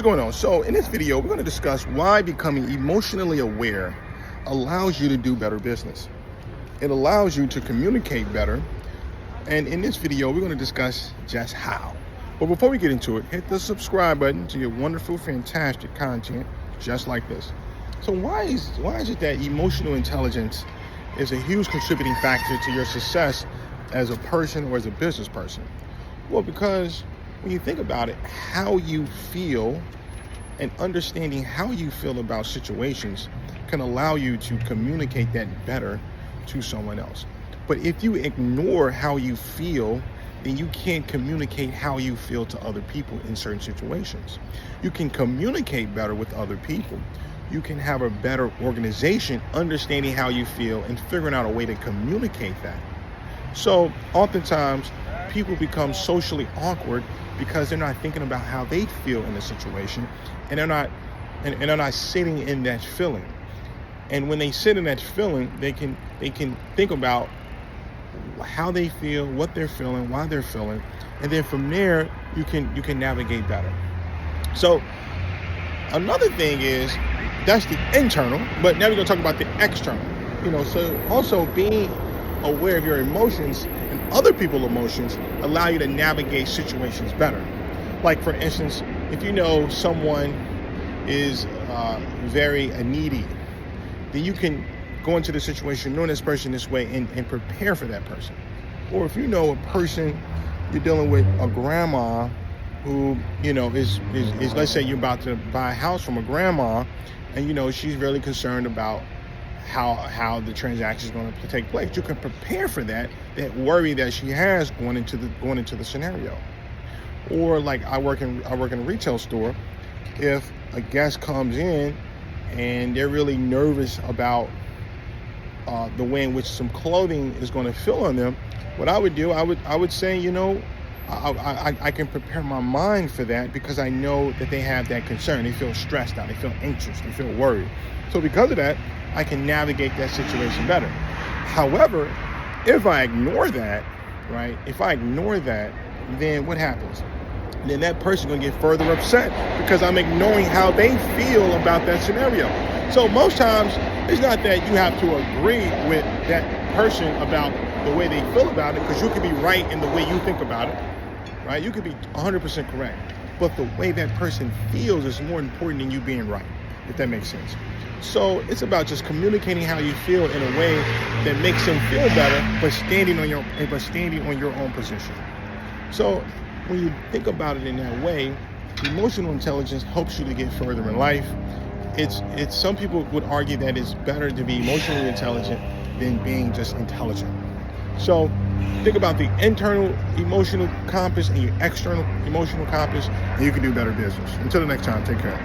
What's going on? So in this video, we're going to discuss why becoming emotionally aware allows you to do better business. It allows you to communicate better. And in this video, we're going to discuss just how. But before we get into it, hit the subscribe button to get wonderful, fantastic content just like this. So why is it that emotional intelligence is a huge contributing factor to your success as a person or as a business person? Well, because when you think about it, how you feel and understanding how you feel about situations can allow you to communicate that better to someone else. But if you ignore how you feel, then you can't communicate how you feel to other people in certain situations. You can communicate better with other people. You can have a better organization understanding how you feel and figuring out a way to communicate that. So oftentimes people become socially awkward because they're not thinking about how they feel in a situation, and they're not sitting in that feeling. And when they sit in that feeling, they can think about how they feel, what they're feeling, why they're feeling, and then from there you can navigate better. So another thing is that's the internal, but now we're gonna talk about the external. So also being aware of your emotions and other people's emotions allow you to navigate situations better. Like for instance, if you know someone is very needy, then you can go into the situation knowing this person this way and prepare for that person. Or if you know a person, you're dealing with a grandma who is let's say you're about to buy a house from a grandma, and she's really concerned about how the transaction is going to take place. You can prepare for that worry that she has going into the scenario. Or like I work in a retail store. If a guest comes in and they're really nervous about the way in which some clothing is going to feel on them, what I would do, I would say, I can prepare my mind for that because I know that they have that concern. They feel stressed out, they feel anxious, they feel worried. So because of that, I can navigate that situation better. However, if I ignore that, right? Then what happens? Then that person's gonna get further upset because I'm ignoring how they feel about that scenario. So most times, it's not that you have to agree with that person about the way they feel about it, because you could be right in the way you think about it, right? You could be 100% correct, but the way that person feels is more important than you being right, if that makes sense. So it's about just communicating how you feel in a way that makes them feel better, but standing on your own position. So when you think about it in that way, emotional intelligence helps you to get further in life. It's some people would argue that it's better to be emotionally intelligent than being just intelligent. So think about the internal emotional compass and your external emotional compass, and you can do better business. Until the next time, take care.